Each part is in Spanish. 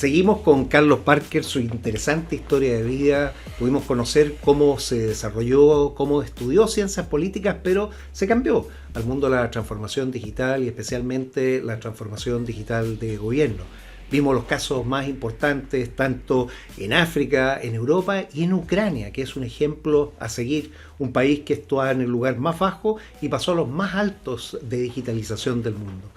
Seguimos con Carlos Parker, su interesante historia de vida. Pudimos conocer cómo se desarrolló, cómo estudió ciencias políticas, pero se cambió al mundo de la transformación digital y especialmente la transformación digital de gobierno. Vimos los casos más importantes tanto en África, en Europa y en Ucrania, que es un ejemplo a seguir, un país que estaba en el lugar más bajo y pasó a los más altos de digitalización del mundo.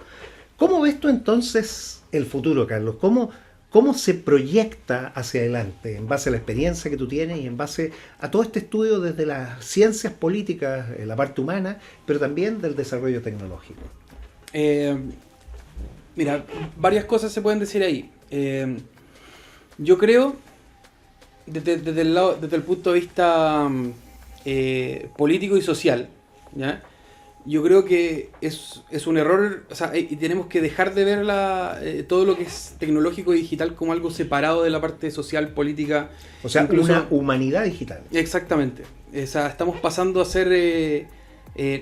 ¿Cómo ves tú entonces el futuro, Carlos? ¿Cómo se proyecta hacia adelante en base a la experiencia que tú tienes y en base a todo este estudio desde las ciencias políticas, la parte humana, pero también del desarrollo tecnológico? Mira, varias cosas se pueden decir ahí. Yo creo, desde el punto de vista político y social, ¿ya? Yo creo que es un error, o sea, y tenemos que dejar de ver todo lo que es tecnológico y digital como algo separado de la parte social, política. O sea, incluso una humanidad digital. Exactamente. O sea, estamos pasando a ser,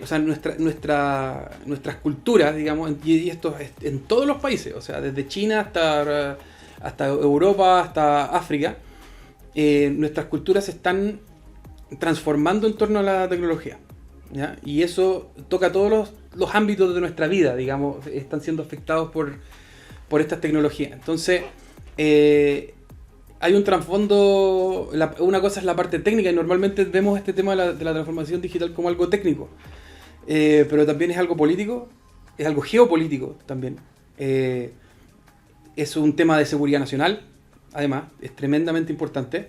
o sea, nuestras culturas, digamos, y esto es en todos los países, o sea, desde China hasta Europa, hasta África, nuestras culturas se están transformando en torno a la tecnología. ¿Ya? Y eso toca todos los ámbitos de nuestra vida, digamos, están siendo afectados por estas tecnologías. Entonces, hay un trasfondo, una cosa es la parte técnica, y normalmente vemos este tema de la transformación digital como algo técnico, pero también es algo político, es algo geopolítico también. Es un tema de seguridad nacional, además, es tremendamente importante.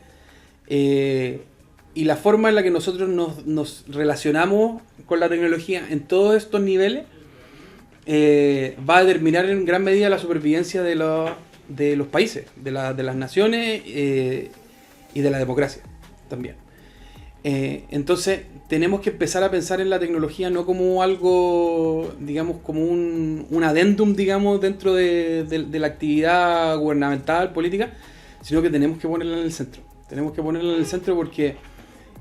Y la forma en la que nosotros nos relacionamos con la tecnología en todos estos niveles va a determinar en gran medida la supervivencia de los países, de las naciones y de la democracia también. Entonces tenemos que empezar a pensar en la tecnología no como algo, digamos, como un adendum, digamos, dentro de la actividad gubernamental, política, sino que tenemos que ponerla en el centro. Tenemos que ponerla en el centro porque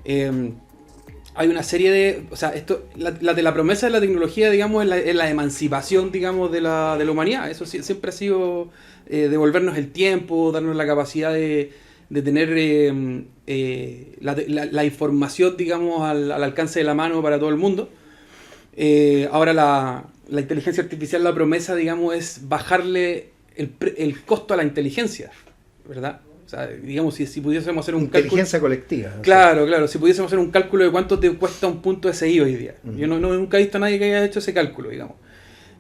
hay una serie de, o sea, la promesa de la tecnología, digamos, es la emancipación, digamos, de la humanidad. Eso siempre ha sido devolvernos el tiempo, darnos la capacidad de tener la información, digamos, al alcance de la mano para todo el mundo. Ahora la inteligencia artificial, la promesa, digamos, es bajarle el costo a la inteligencia, ¿verdad? O sea, digamos, si pudiésemos hacer un inteligencia cálculo, colectiva. Claro, si pudiésemos hacer un cálculo de cuánto te cuesta un punto SI hoy día. Yo nunca he visto a nadie que haya hecho ese cálculo, digamos.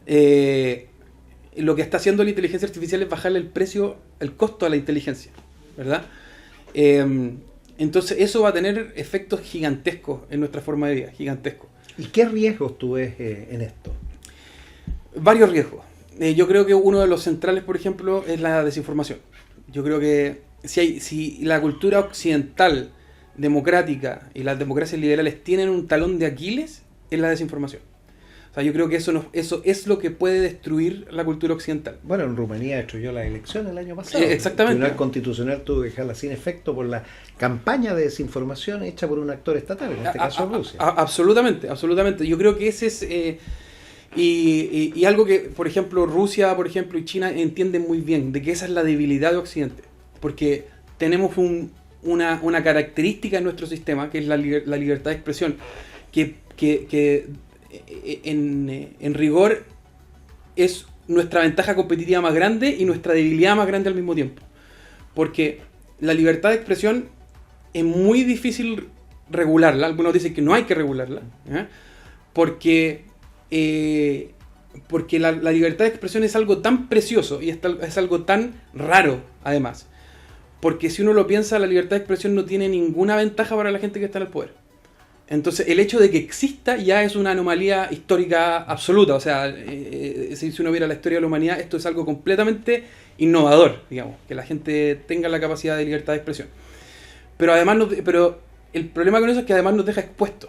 Lo que está haciendo la inteligencia artificial es bajarle el costo a la inteligencia, ¿verdad? Entonces eso va a tener efectos gigantescos en nuestra forma de vida, gigantescos. ¿Y qué riesgos tú ves en esto? Varios riesgos. Yo creo que uno de los centrales, por ejemplo, es la desinformación. Yo creo que si la cultura occidental democrática y las democracias liberales tienen un talón de Aquiles, es la desinformación. O sea, yo creo que eso es lo que puede destruir la cultura occidental. Bueno, en Rumanía destruyó las elecciones el año pasado. Exactamente. El Tribunal Constitucional tuvo que dejarla sin efecto por la campaña de desinformación hecha por un actor estatal, en este caso Rusia. Absolutamente. Yo creo que ese es... y algo que, por ejemplo, Rusia, por ejemplo, y China entienden muy bien, de que esa es la debilidad de Occidente. Porque tenemos una característica en nuestro sistema, que es la libertad de expresión, que en rigor es nuestra ventaja competitiva más grande y nuestra debilidad más grande al mismo tiempo. Porque la libertad de expresión es muy difícil regularla. Algunos dicen que no hay que regularla, ¿eh? Porque la libertad de expresión es algo tan precioso y es algo tan raro, además. Porque si uno lo piensa, la libertad de expresión no tiene ninguna ventaja para la gente que está en el poder. Entonces, el hecho de que exista ya es una anomalía histórica absoluta. O sea, si uno viera la historia de la humanidad, esto es algo completamente innovador, digamos, que la gente tenga la capacidad de libertad de expresión. Pero además, pero el problema con eso es que además nos deja expuestos.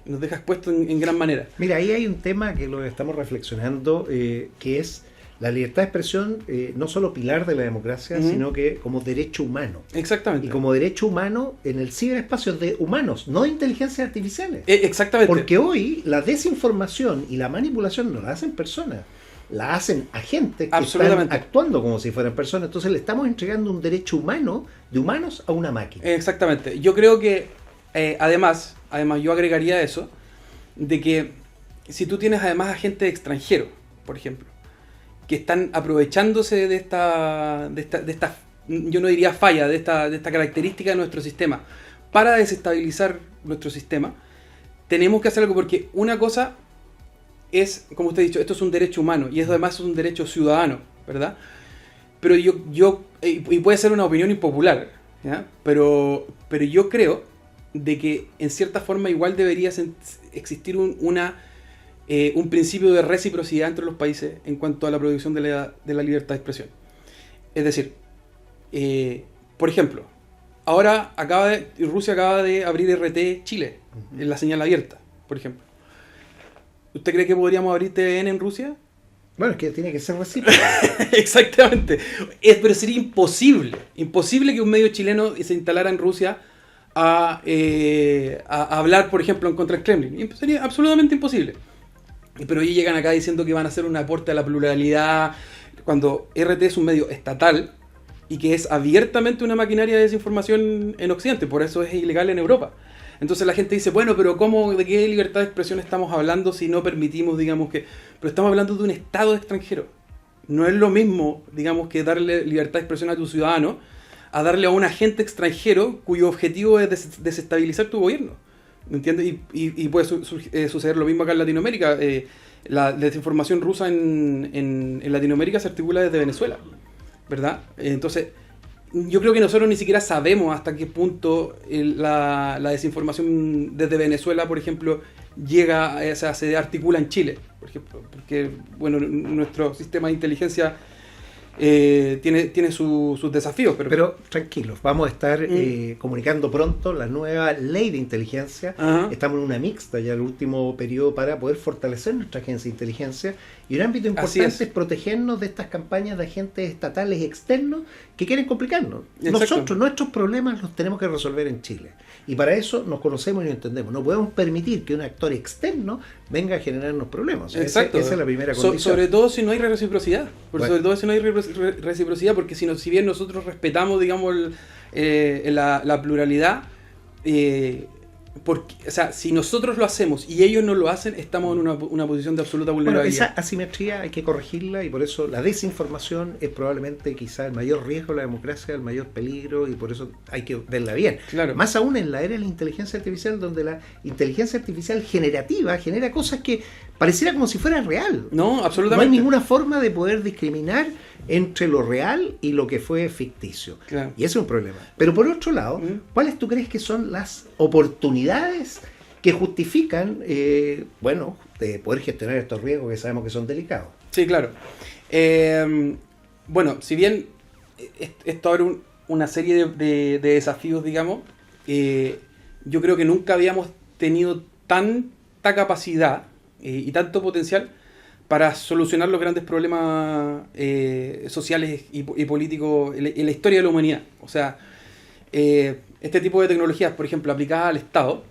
Nos deja expuestos en gran manera. Mira, ahí hay un tema que lo estamos reflexionando, que es la libertad de expresión, no solo pilar de la democracia, sino que como derecho humano. Exactamente. Y como derecho humano en el ciberespacio de humanos, no de inteligencias artificiales. Exactamente. Porque hoy la desinformación y la manipulación no la hacen personas. la hacen agentes que Absolutamente. están actuando como si fueran personas. Entonces le estamos entregando un derecho humano, de humanos a una máquina. Exactamente. Yo creo que además yo agregaría eso, de que si tú tienes además agentes extranjeros, por ejemplo, que están aprovechándose de esta yo no diría falla, de esta característica de nuestro sistema, para desestabilizar nuestro sistema, tenemos que hacer algo, porque una cosa es, como usted ha dicho, esto es un derecho humano, y eso además es un derecho ciudadano, ¿verdad? Pero y puede ser una opinión impopular, ¿ya? Pero yo creo de que en cierta forma igual debería existir un principio de reciprocidad entre los países en cuanto a la protección de la libertad de expresión. Es decir, por ejemplo, ahora Rusia acaba de abrir RT Chile, en la señal abierta, por ejemplo. ¿Usted cree que podríamos abrir TVN en Rusia? Bueno, es que tiene que ser recíproco. Exactamente. Pero sería imposible que un medio chileno se instalara en Rusia a hablar, por ejemplo, en contra del Kremlin. Sería absolutamente imposible. Pero ellos llegan acá diciendo que van a hacer un aporte a la pluralidad, cuando RT es un medio estatal y que es abiertamente una maquinaria de desinformación en Occidente, por eso es ilegal en Europa. Entonces la gente dice, bueno, pero ¿de qué libertad de expresión estamos hablando si no permitimos, digamos que... Pero estamos hablando de un Estado extranjero. No es lo mismo, digamos, que darle libertad de expresión a tu ciudadano a darle a un agente extranjero cuyo objetivo es desestabilizar tu gobierno. ¿Me entiendes? Y puede suceder lo mismo acá en Latinoamérica. La desinformación rusa en Latinoamérica se articula desde Venezuela, ¿verdad? Entonces... Yo creo que nosotros ni siquiera sabemos hasta qué punto la desinformación desde Venezuela, por ejemplo, llega, o sea, se articula en Chile, por ejemplo, porque bueno, nuestro sistema de inteligencia tiene sus desafíos. Pero tranquilos, vamos a estar comunicando pronto la nueva ley de inteligencia. Ajá. Estamos en una mixta ya el último periodo para poder fortalecer nuestra agencia de inteligencia. Y un ámbito importante es protegernos de estas campañas de agentes estatales externos que quieren complicarnos. Exacto. Nosotros, nuestros problemas los tenemos que resolver en Chile. Y para eso nos conocemos y nos entendemos. No podemos permitir que un actor externo venga a generarnos problemas. O sea, exacto. Esa es la primera condición. Sobre todo si no hay reciprocidad. Bueno. Sobre todo si no hay reciprocidad, porque si bien nosotros respetamos, digamos, la pluralidad, porque, o sea, si nosotros lo hacemos y ellos no lo hacen, estamos en una posición de absoluta vulnerabilidad. Bueno, esa asimetría hay que corregirla, y por eso la desinformación es probablemente quizá el mayor riesgo de la democracia, el mayor peligro, y por eso hay que verla bien. Claro. Más aún en la era de la inteligencia artificial, donde la inteligencia artificial generativa genera cosas que pareciera como si fuera real. No, absolutamente. No hay ninguna forma de poder discriminar entre lo real y lo que fue ficticio. Claro. Y ese es un problema. Pero por otro lado, ¿cuáles tú crees que son las oportunidades que justifican, de poder gestionar estos riesgos que sabemos que son delicados? Sí, claro. Bueno, si bien esto abre una serie de desafíos, digamos, yo creo que nunca habíamos tenido tanta capacidad y tanto potencial para solucionar los grandes problemas sociales y políticos en la historia de la humanidad. O sea, este tipo de tecnologías, por ejemplo, aplicadas al Estado,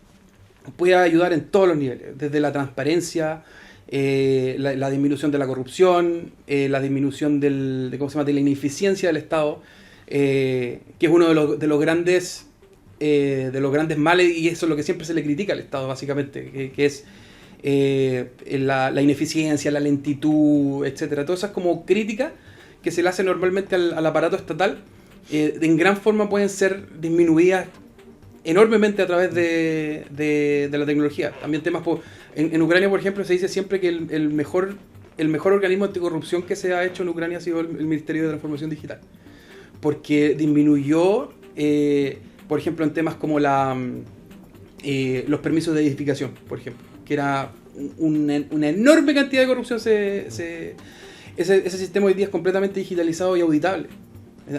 puede ayudar en todos los niveles, desde la transparencia, la disminución de la corrupción, la disminución de la ineficiencia del Estado, que es uno de los grandes males, y eso es lo que siempre se le critica al Estado, básicamente, que es la ineficiencia, la lentitud, etcétera. Todas esas como críticas que se le hacen normalmente al aparato estatal, en gran forma pueden ser disminuidas enormemente a través de la tecnología. También temas en Ucrania, por ejemplo, se dice siempre que el mejor organismo anticorrupción que se ha hecho en Ucrania ha sido el Ministerio de Transformación Digital, porque disminuyó, por ejemplo, en temas como los permisos de edificación, por ejemplo, que era una enorme cantidad de corrupción. Ese sistema hoy día es completamente digitalizado y auditable.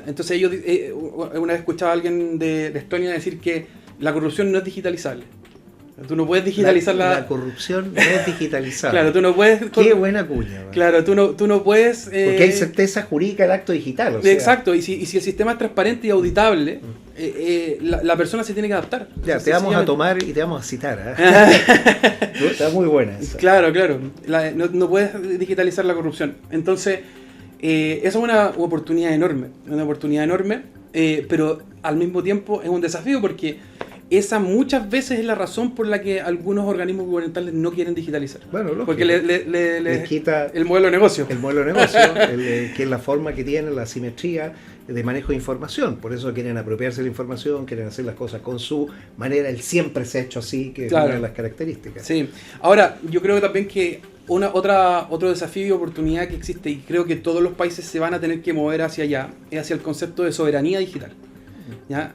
Entonces ellos, una vez escuchaba a alguien de Estonia decir que la corrupción no es digitalizable. Tú no puedes digitalizar la corrupción no es digitalizable. Claro, tú no puedes... Qué buena cuña. ¿verdad? Claro, tú no puedes... Porque hay certeza jurídica del acto digital. Exacto, y si el sistema es transparente y auditable, la persona se tiene que adaptar. Ya, te vamos a tomar y te vamos a citar. Está muy buena esa. Claro. No puedes digitalizar la corrupción. Entonces, eso es una oportunidad enorme. Pero al mismo tiempo es un desafío porque esa muchas veces es la razón por la que algunos organismos gubernamentales no quieren digitalizar. Bueno, lógico. Porque les quita el modelo de negocio. El modelo de negocio, que es la forma que tiene, la asimetría de manejo de información. Por eso quieren apropiarse de la información, quieren hacer las cosas con su manera. Él siempre se ha hecho así, que es una de las características. Sí. Ahora, yo creo también que otro desafío y oportunidad que existe, y creo que todos los países se van a tener que mover hacia allá, es hacia el concepto de soberanía digital. ¿Ya?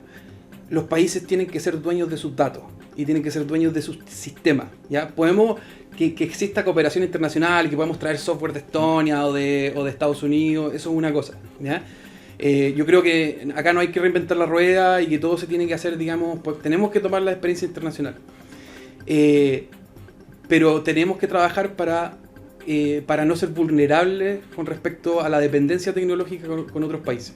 Los países tienen que ser dueños de sus datos y tienen que ser dueños de sus sistemas. ¿Ya? Podemos que exista cooperación internacional, que podamos traer software de Estonia o de Estados Unidos, eso es una cosa. ¿Ya? Yo creo que acá no hay que reinventar la rueda y que todo se tiene que hacer, digamos, pues tenemos que tomar la experiencia internacional. Pero tenemos que trabajar para no ser vulnerables con respecto a la dependencia tecnológica con otros países.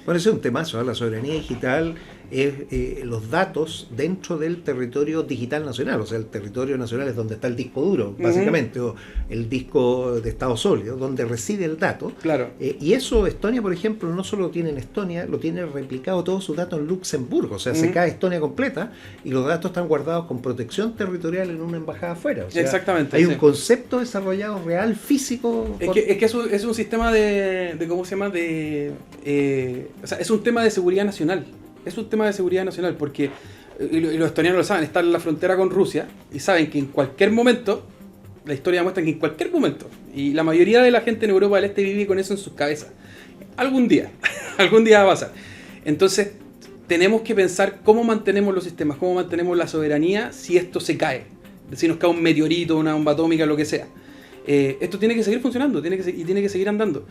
Bueno, ese es un temazo, ¿eh? La soberanía digital es los datos dentro del territorio digital nacional, o sea, el territorio nacional es donde está el disco duro, básicamente, o el disco de estado sólido, donde reside el dato. Claro. Y eso Estonia, por ejemplo, no solo lo tiene en Estonia, lo tiene replicado todos sus datos en Luxemburgo, o sea, se cae Estonia completa y los datos están guardados con protección territorial en una embajada afuera. O sea, exactamente. Hay un concepto desarrollado real, físico. Es que es un sistema de ¿cómo se llama? O sea, es un tema de seguridad nacional. Es un tema de seguridad nacional porque, y los estonianos lo saben, están en la frontera con Rusia y saben que en cualquier momento, la historia muestra que en cualquier momento, y la mayoría de la gente en Europa del Este vive con eso en sus cabezas. Algún día va a pasar. Entonces, tenemos que pensar cómo mantenemos los sistemas, cómo mantenemos la soberanía si esto se cae. Si nos cae un meteorito, una bomba atómica, lo que sea. Esto tiene que seguir funcionando tiene que seguir andando.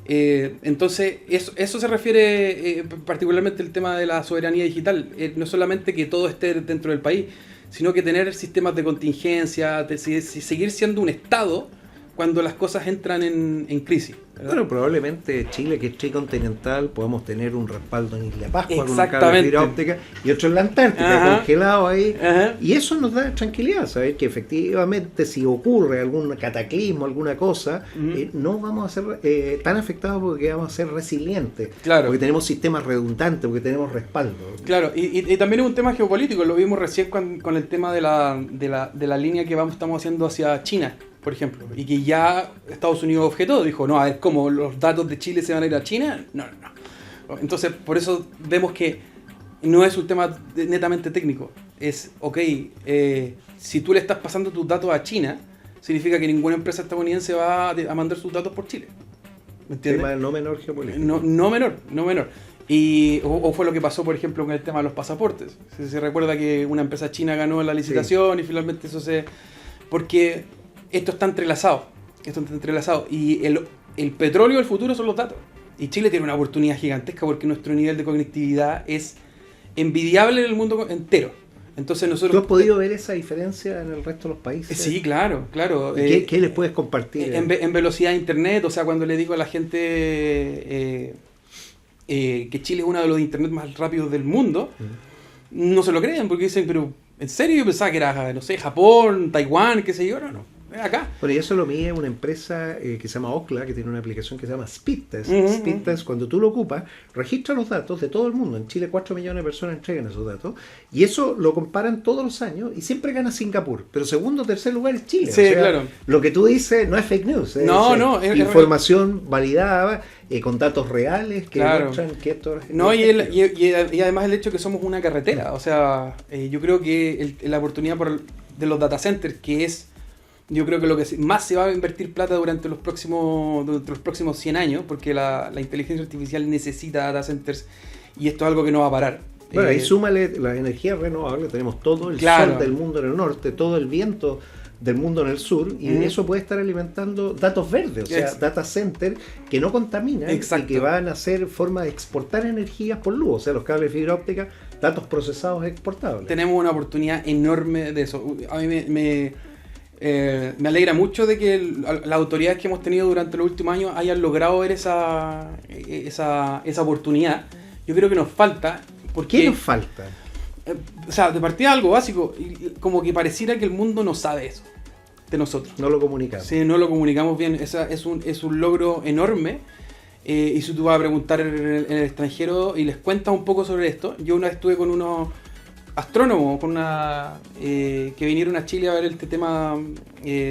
Entonces, eso se refiere particularmente al tema de la soberanía digital. No solamente que todo esté dentro del país, sino que tener sistemas de contingencia, seguir siendo un Estado cuando las cosas entran en crisis, ¿verdad? Bueno, probablemente Chile, que es tricontinental, podamos tener un respaldo en Isla Pascua con un cable de Exactamente. fibra óptica y otro en la Antártica, congelado ahí. Ajá. Y eso nos da tranquilidad, saber que efectivamente si ocurre algún cataclismo, alguna cosa, no vamos a ser tan afectados porque vamos a ser resilientes. Claro. Porque tenemos sistemas redundantes, porque tenemos respaldo. Claro, y también es un tema geopolítico, lo vimos recién con el tema de la línea que estamos haciendo hacia China, por ejemplo, y que ya Estados Unidos objetó, dijo, no, a ver, ¿cómo los datos de Chile se van a ir a China? No. Entonces, por eso vemos que no es un tema netamente técnico, es, si tú le estás pasando tus datos a China, significa que ninguna empresa estadounidense va a mandar sus datos por Chile. ¿Me entiendes? Tema no menor geopolítico. No menor. O fue lo que pasó, por ejemplo, con el tema de los pasaportes. Se recuerda que una empresa china ganó la licitación, sí, y finalmente eso porque esto está entrelazado. Y el petróleo del futuro son los datos. Y Chile tiene una oportunidad gigantesca porque nuestro nivel de conectividad es envidiable en el mundo entero. Entonces nosotros... ¿Tú has podido ver esa diferencia en el resto de los países? Sí, claro. ¿Qué les puedes compartir? En velocidad de internet, o sea, cuando le digo a la gente que Chile es uno de los internet más rápidos del mundo, no se lo creen porque dicen, pero ¿en serio? Yo pensaba que era, no sé, Japón, Taiwán, qué sé yo, no. Acá. Bueno, y eso lo mide una empresa que se llama Ookla, que tiene una aplicación que se llama Speedtest. Speedtest, cuando tú lo ocupas, registra los datos de todo el mundo. En Chile 4 millones de personas entregan esos datos. Y eso lo comparan todos los años y siempre gana Singapur. Pero segundo o tercer lugar es Chile. Sí, o sea, claro. Lo que tú dices no es fake news. Es información validada con datos reales que demuestran que esto es... No, y además el hecho de que somos una carretera. O sea, yo creo que la oportunidad de los data centers, que es... Yo creo que lo que más se va a invertir plata durante los próximos 100 años, porque la inteligencia artificial necesita data centers y esto es algo que no va a parar. Bueno, ahí súmale la energía renovable, tenemos todo el sol del mundo en el norte, todo el viento del mundo en el sur, y eso puede estar alimentando datos verdes, o sea, data center que no contaminan. Exacto. Y que van a ser forma de exportar energías por luz, o sea, los cables de fibra óptica, datos procesados exportables. Tenemos una oportunidad enorme de eso. A mí me alegra mucho de que las autoridades que hemos tenido durante los últimos años hayan logrado ver esa oportunidad. Yo creo que nos falta Porque, ¿Qué nos falta? O sea, de partida algo básico, como que pareciera que el mundo no sabe eso de nosotros. No lo comunicamos. Sí, no lo comunicamos bien. Es un logro enorme. Y si tú vas a preguntar en el extranjero y les cuentas un poco sobre esto, yo una vez estuve con unos astrónomos que vinieron a Chile a ver este tema.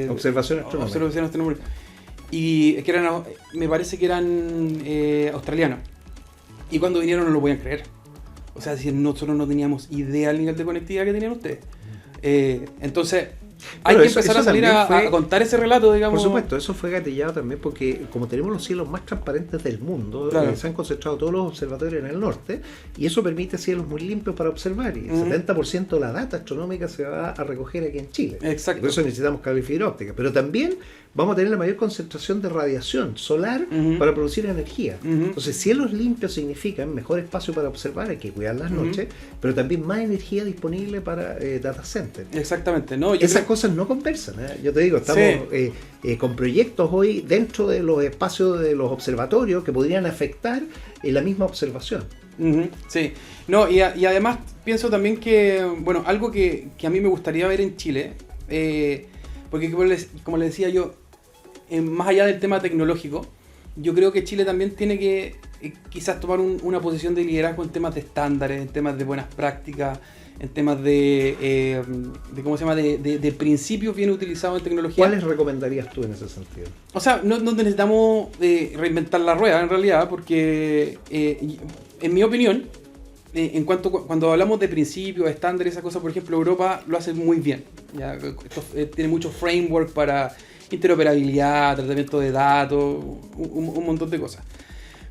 Observación astronómica. Y que me parece que eran australianos. Y cuando vinieron no lo podían creer. O sea, si nosotros no teníamos idea del nivel de conectividad que tenían ustedes. Entonces, hay que empezar a salir a contar ese relato, digamos. Por supuesto, eso fue gatillado también porque como tenemos los cielos más transparentes del mundo, claro, se han concentrado todos los observatorios en el norte y eso permite cielos muy limpios para observar y el 70% de la data astronómica se va a recoger aquí en Chile. Exacto. Por eso necesitamos cable y fibra óptica, pero también vamos a tener la mayor concentración de radiación solar para producir energía. Entonces, cielos limpios significan mejor espacio para observar, hay que cuidar las noches, pero también más energía disponible para data centers. Exactamente. No, esas cosas no conversan, ¿eh? Yo te digo, estamos con proyectos hoy dentro de los espacios de los observatorios que podrían afectar la misma observación. Sí, no, y además pienso también que, bueno, algo que a mí me gustaría ver en Chile, porque como les decía yo, más allá del tema tecnológico, yo creo que Chile también tiene que quizás tomar una posición de liderazgo en temas de estándares, en temas de buenas prácticas, en temas de ¿cómo se llama? De principios bien utilizados en tecnología. ¿Cuáles recomendarías tú en ese sentido? O sea, no necesitamos reinventar la rueda en realidad, porque en mi opinión, cuando hablamos de principios, estándares, esas cosas, por ejemplo, Europa lo hace muy bien. ¿Ya? Tiene mucho framework para interoperabilidad, tratamiento de datos, un montón de cosas.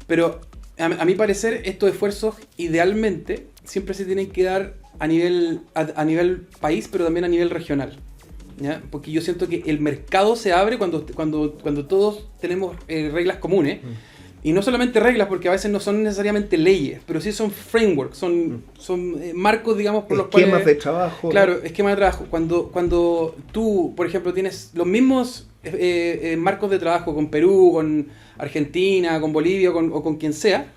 Pero a mi parecer, estos esfuerzos idealmente siempre se tienen que dar a nivel país, pero también a nivel regional, ¿ya? Porque yo siento que el mercado se abre cuando todos tenemos reglas comunes. Y no solamente reglas, porque a veces no son necesariamente leyes, pero sí son frameworks, son marcos, digamos, por los cuales... Esquemas de trabajo. Claro, esquemas de trabajo. Cuando tú, por ejemplo, tienes los mismos marcos de trabajo con Perú, con Argentina, con Bolivia o con quien sea,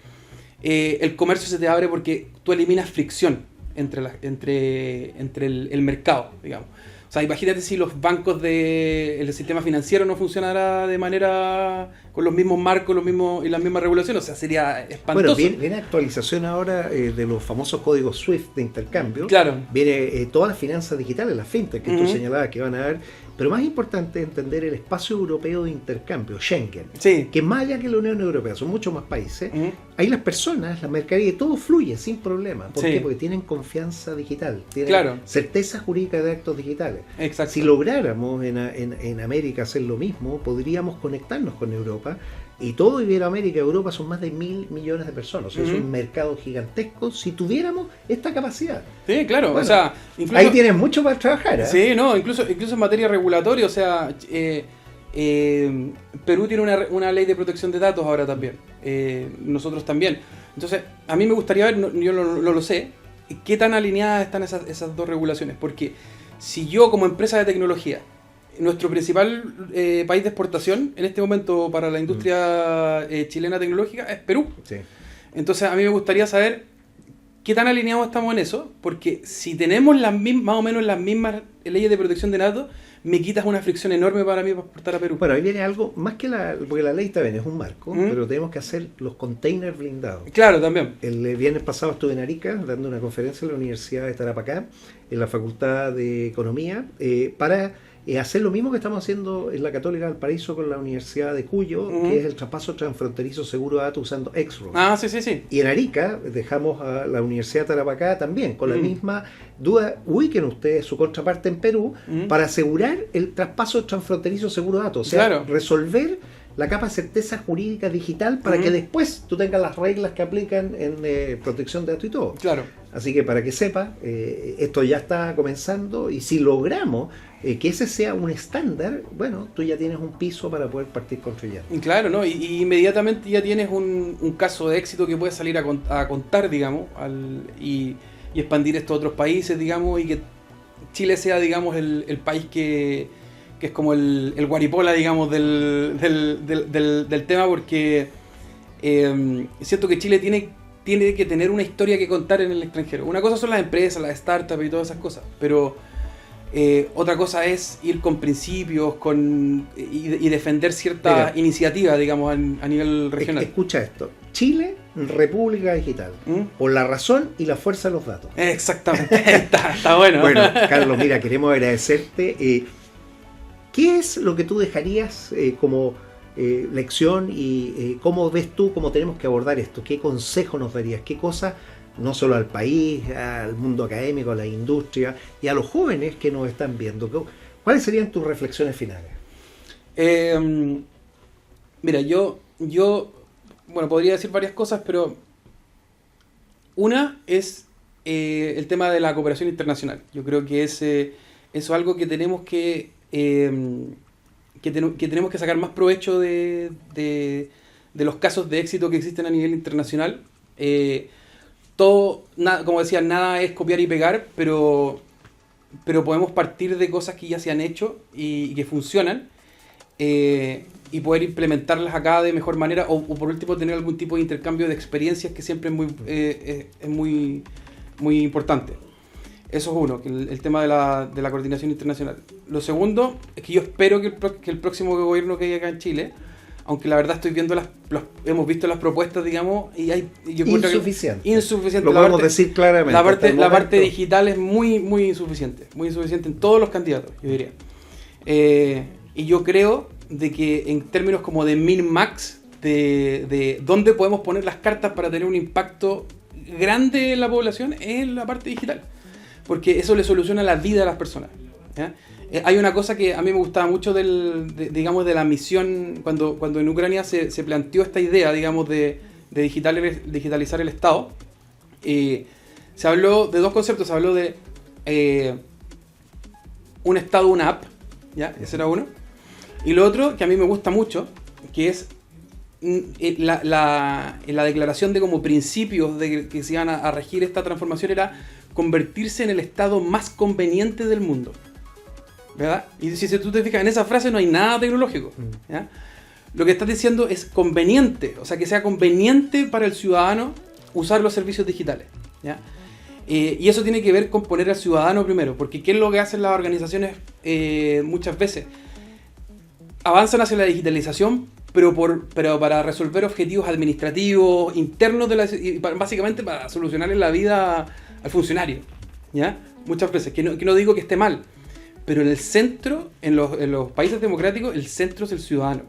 el comercio se te abre porque tú eliminas fricción entre el mercado, digamos. O sea, imagínate si los bancos el sistema financiero no funcionara de manera con los mismos marcos y las mismas regulaciones, o sea, sería espantoso. Bueno, viene actualización ahora de los famosos códigos SWIFT de intercambio. Claro. Viene todas las finanzas digitales, las fintech que tú señalabas que van a haber. Pero más importante es entender el espacio europeo de intercambio, Schengen, sí, que más allá que la Unión Europea, son muchos más países. Ahí las personas, la mercadería, todo fluye sin problema. ¿Por qué? Porque tienen confianza digital, tienen certeza jurídica de actos digitales. Exacto. Si lográramos en América hacer lo mismo, podríamos conectarnos con Europa. Y todo Iberoamérica y Europa son más de 1.000 millones de personas. O sea, es un mercado gigantesco si tuviéramos esta capacidad. Sí, claro. Bueno, o sea, incluso, ahí tienes mucho para trabajar, ¿eh? Sí, no, incluso en materia regulatoria. O sea, Perú tiene una ley de protección de datos ahora también. Nosotros también. Entonces, a mí me gustaría ver, yo no lo sé, qué tan alineadas están esas dos regulaciones. Porque si yo como empresa de tecnología, nuestro principal país de exportación en este momento para la industria chilena tecnológica es Perú. Sí. Entonces a mí me gustaría saber qué tan alineados estamos en eso, porque si tenemos más o menos las mismas leyes de protección de datos, me quitas una fricción enorme para mí para exportar a Perú. Bueno, ahí viene algo, más que porque la ley está bien, es un marco, pero tenemos que hacer los containers blindados. Claro, también. El viernes pasado estuve en Arica dando una conferencia en la Universidad de Tarapacá, en la Facultad de Economía, para hacer lo mismo que estamos haciendo en la Católica Valparaíso con la Universidad de Cuyo, que es el traspaso transfronterizo seguro de datos usando X-Road. Ah, sí. Y en Arica dejamos a la Universidad de Tarapacá también, con la misma duda, ubiquen ustedes su contraparte en Perú, para asegurar el traspaso transfronterizo seguro de datos. O sea, resolver la capa de certeza jurídica digital para que después tú tengas las reglas que aplican en protección de datos y todo. Claro. Así que para que sepa, esto ya está comenzando y si logramos que ese sea un estándar, bueno, tú ya tienes un piso para poder partir construyendo. Claro, ¿no? Y inmediatamente ya tienes un caso de éxito que puedes salir a contar, digamos, y expandir esto a otros países, digamos, y que Chile sea, digamos, el país que es como el guaripola, digamos, del tema, porque siento que Chile tiene tiene que tener una historia que contar en el extranjero. Una cosa son las empresas, las startups y todas esas cosas, pero otra cosa es ir con principios y defender cierta iniciativa, digamos, a nivel regional. Escucha esto. Chile, República Digital. Por la razón y la fuerza de los datos. Exactamente. está bueno. Bueno, Carlos, mira, queremos agradecerte. ¿Qué es lo que tú dejarías como lección y cómo ves tú cómo tenemos que abordar esto? ¿Qué consejo nos darías? ¿Qué cosas, no solo al país, al mundo académico, a la industria y a los jóvenes que nos están viendo? ¿Cuáles serían tus reflexiones finales? Mira, yo podría decir varias cosas, pero una es el tema de la cooperación internacional. Yo creo que eso es algo que tenemos que tenemos que sacar más provecho de los casos de éxito que existen a nivel internacional. Como decía, nada es copiar y pegar, pero podemos partir de cosas que ya se han hecho y que funcionan, y poder implementarlas acá de mejor manera, o por último tener algún tipo de intercambio de experiencias, que siempre es muy, muy importante. Eso es uno, el tema de la coordinación internacional. Lo segundo es que yo espero que el próximo gobierno que haya acá en Chile, aunque la verdad estoy viendo hemos visto las propuestas, digamos, y yo insuficiente. Insuficiente. Lo podemos decir claramente. La parte digital es muy, muy insuficiente en todos los candidatos, yo diría. Y yo creo de que en términos como de min-max, de dónde podemos poner las cartas para tener un impacto grande en la población, es la parte digital. Porque eso le soluciona la vida a las personas, ¿ya? Hay una cosa que a mí me gustaba mucho de la misión, cuando en Ucrania se planteó esta idea, digamos, de digitalizar el Estado. Se habló de dos conceptos. Se habló de un Estado, una app, ¿ya? Ese era uno. Y lo otro, que a mí me gusta mucho, que es la declaración de como principios que se iban a regir esta transformación, era convertirse en el Estado más conveniente del mundo, ¿verdad? Y si tú te fijas, en esa frase no hay nada tecnológico, ¿ya? Lo que estás diciendo es conveniente, o sea, que sea conveniente para el ciudadano usar los servicios digitales, ¿ya? Y eso tiene que ver con poner al ciudadano primero, porque ¿qué es lo que hacen las organizaciones muchas veces? Avanzan hacia la digitalización, pero para resolver objetivos administrativos internos básicamente para solucionarle la vida al funcionario, ¿ya? Muchas veces, que no digo que esté mal, pero en el centro, en los países democráticos, el centro es el ciudadano.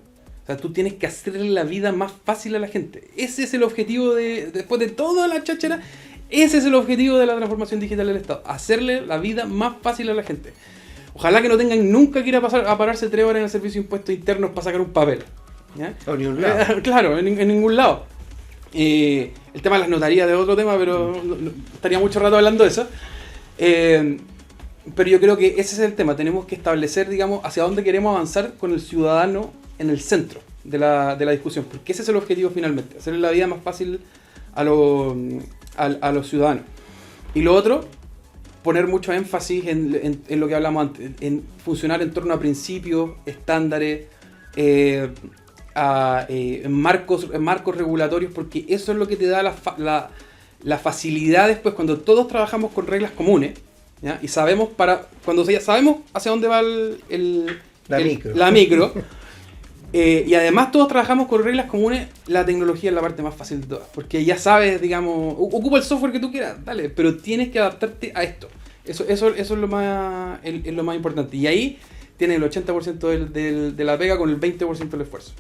O sea, tú tienes que hacerle la vida más fácil a la gente. Ese es el objetivo después de toda la cháchara, ese es el objetivo de la transformación digital del Estado, hacerle la vida más fácil a la gente. Ojalá que no tengan nunca que ir a pararse 3 horas en el servicio de impuestos internos para sacar un papel, ¿ya? O ni un lado. Claro, en ningún lado. El tema de las notarías es otro tema, pero estaría mucho rato hablando de eso. Pero yo creo que ese es el tema. Tenemos que establecer, digamos, hacia dónde queremos avanzar con el ciudadano en el centro de la discusión, porque ese es el objetivo finalmente, hacerle la vida más fácil a los ciudadanos. Y lo otro, poner mucho énfasis en lo que hablamos antes, en funcionar en torno a principios, estándares, marcos regulatorios, porque eso es lo que te da la facilidad después cuando todos trabajamos con reglas comunes, ¿ya? Y sabemos cuando ya sabemos hacia dónde va la micro y además todos trabajamos con reglas comunes, la tecnología es la parte más fácil de todas, porque ya sabes, digamos, ocupa el software que tú quieras, dale, pero tienes que adaptarte a esto. Eso es lo más importante, y ahí tienes el 80% de la pega con el 20% del esfuerzo.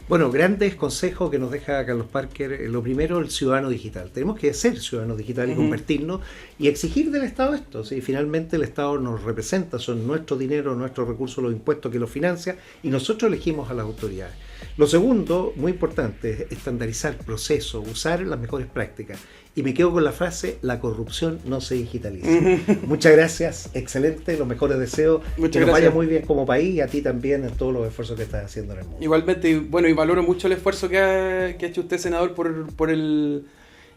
Bueno, grandes consejos que nos deja Carlos Parker. Lo primero, el ciudadano digital. Tenemos que ser ciudadanos digitales y convertirnos y exigir del Estado esto. ¿Sí? Finalmente el Estado nos representa, son nuestro dinero, nuestros recursos, los impuestos que los financia, y nosotros elegimos a las autoridades. Lo segundo, muy importante, es estandarizar procesos, usar las mejores prácticas. Y me quedo con la frase, la corrupción no se digitaliza. Muchas gracias, excelente, los mejores deseos. Que nos vaya muy bien como país, y a ti también en todos los esfuerzos que estás haciendo en el mundo. Igualmente, y valoro mucho el esfuerzo que ha hecho usted, senador, por el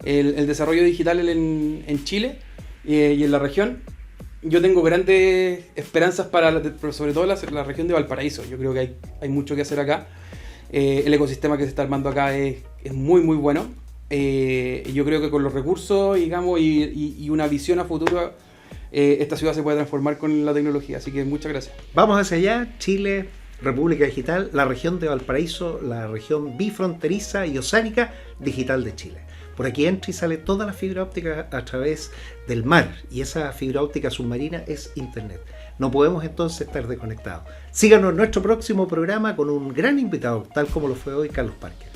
desarrollo digital en Chile y en la región. Yo tengo grandes esperanzas sobre todo la región de Valparaíso. Yo creo que hay mucho que hacer acá. El ecosistema que se está armando acá es muy, muy bueno. yo creo que con los recursos, digamos, y una visión a futuro, esta ciudad se puede transformar con la tecnología. Así que muchas gracias. Vamos hacia allá, Chile, República Digital, la región de Valparaíso, la región bifronteriza y oceánica digital de Chile. Por aquí entra y sale toda la fibra óptica a través del mar, y esa fibra óptica submarina es Internet. No podemos entonces estar desconectados. Síganos en nuestro próximo programa con un gran invitado, tal como lo fue hoy Carlos Parker.